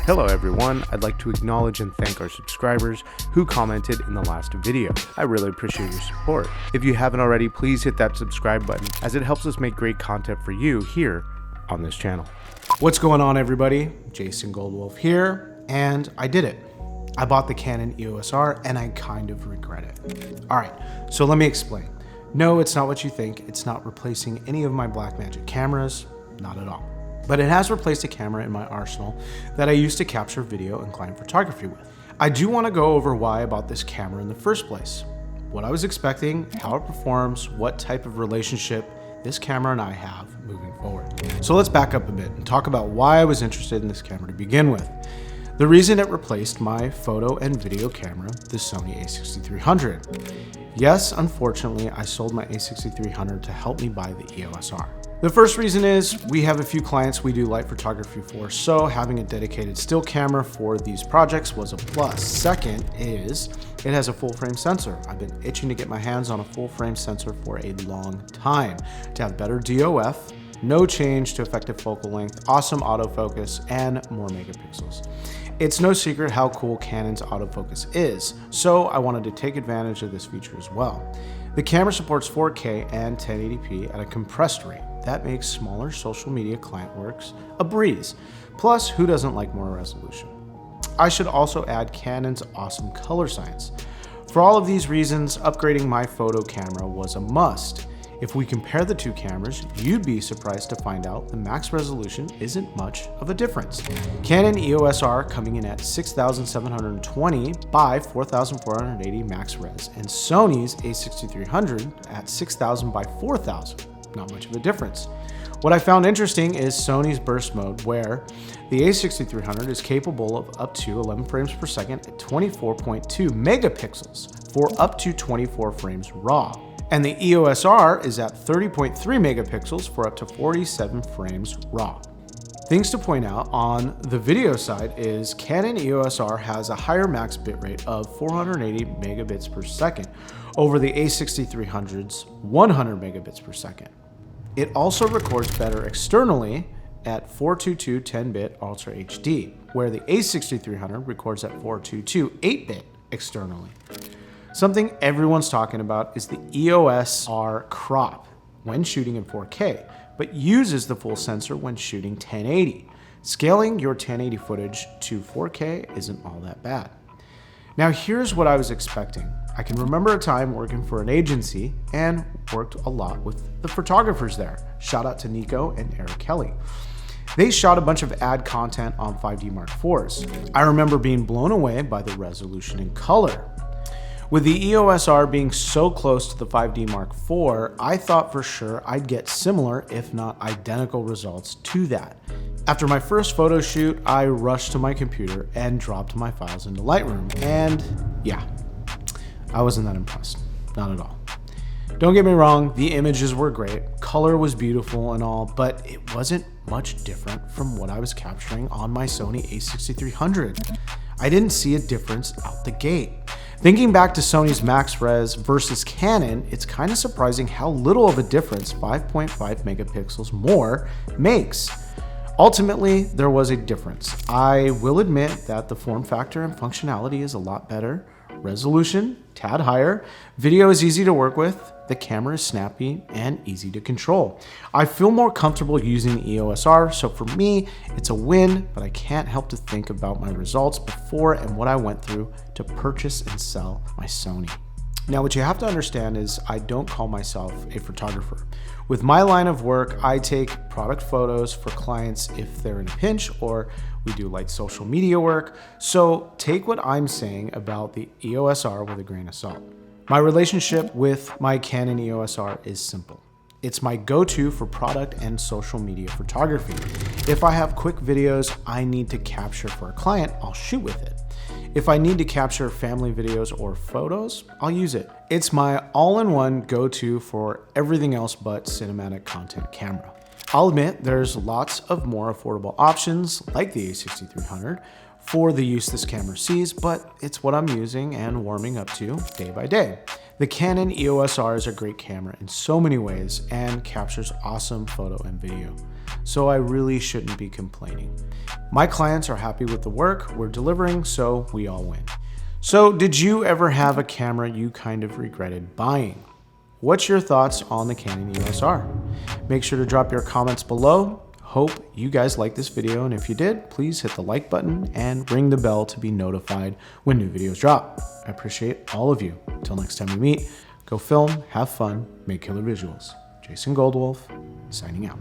Hello everyone, I'd like to acknowledge and thank our subscribers who commented in the last video. I really appreciate your support. If you haven't already, please hit that subscribe button as it helps us make great content for you here on this channel. What's going on everybody? Jason Goldwolf here, and I did it. I bought the Canon EOS R and I kind of regret it. Alright, so let me explain. No, it's not what you think. It's not replacing any of my Blackmagic cameras, not at all. But it has replaced a camera in my arsenal that I used to capture video and client photography with. I do want to go over why I bought this camera in the first place, what I was expecting, how it performs, what type of relationship this camera and I have moving forward. So let's back up a bit and talk about why I was interested in this camera to begin with. The reason it replaced my photo and video camera, the Sony a6300. Yes, unfortunately, I sold my a6300 to help me buy the EOS R. The first reason is we have a few clients we do light photography for, so having a dedicated still camera for these projects was a plus. Second is it has a full frame sensor. I've been itching to get my hands on a full frame sensor for a long time to have better DOF, no change to effective focal length, awesome autofocus, and more megapixels. It's no secret how cool Canon's autofocus is, so I wanted to take advantage of this feature as well. The camera supports 4K and 1080p at a compressed rate. That makes smaller social media client works a breeze. Plus, who doesn't like more resolution? I should also add Canon's awesome color science. For all of these reasons, upgrading my photo camera was a must. If we compare the two cameras, you'd be surprised to find out the max resolution isn't much of a difference. Canon EOS R coming in at 6720 by 4480 max res, and Sony's a6300 at 6000 by 4000. Not much of a difference. What I found interesting is Sony's burst mode, where the a6300 is capable of up to 11 frames per second at 24.2 megapixels for up to 24 frames raw. And the EOS R is at 30.3 megapixels for up to 47 frames raw. Things to point out on the video side is Canon EOS R has a higher max bitrate of 480 megabits per second over the a6300's 100 megabits per second. It also records better externally at 422 10-bit Ultra HD, where the a6300 records at 422 8-bit externally. Something everyone's talking about is the EOS R crop when shooting in 4K, but uses the full sensor when shooting 1080. Scaling your 1080 footage to 4K isn't all that bad. Now here's what I was expecting. I can remember a time working for an agency and worked a lot with the photographers there. Shout out to Nico and Eric Kelly. They shot a bunch of ad content on 5D Mark IVs. I remember being blown away by the resolution and color. With the EOS R being so close to the 5D Mark IV, I thought for sure I'd get similar, if not identical results to that. After my first photo shoot, I rushed to my computer and dropped my files into Lightroom, and yeah, I wasn't that impressed, not at all. Don't get me wrong, the images were great, color was beautiful and all, but it wasn't much different from what I was capturing on my Sony a6300. I didn't see a difference out the gate. Thinking back to Sony's max res versus Canon, it's kind of surprising how little of a difference 5.5 megapixels more makes. Ultimately, there was a difference. I will admit that the form factor and functionality is a lot better. Resolution, tad higher. Video is easy to work with. The camera is snappy and easy to control. I feel more comfortable using the EOS R, so for me, it's a win, but I can't help to think about my results before and what I went through to purchase and sell my Sony. Now, what you have to understand is I don't call myself a photographer. With my line of work, I take product photos for clients if they're in a pinch, or we do light social media work. So take what I'm saying about the EOS R with a grain of salt. My relationship with my Canon EOS R is simple. It's my go-to for product and social media photography. If I have quick videos I need to capture for a client, I'll shoot with it. If I need to capture family videos or photos, I'll use it. It's my all-in-one go-to for everything else but cinematic content camera. I'll admit there's lots of more affordable options like the a6300 for the use this camera sees, but it's what I'm using and warming up to day by day. The Canon EOS R is a great camera in so many ways and captures awesome photo and video, so I really shouldn't be complaining. My clients are happy with the work we're delivering, so we all win. So did you ever have a camera you kind of regretted buying? What's your thoughts on the Canon EOS R? Make sure to drop your comments below. Hope you guys liked this video, and if you did, please hit the like button and ring the bell to be notified when new videos drop. I appreciate all of you. Until next time we meet, go film, have fun, make killer visuals. Jason Goldwolf, signing out.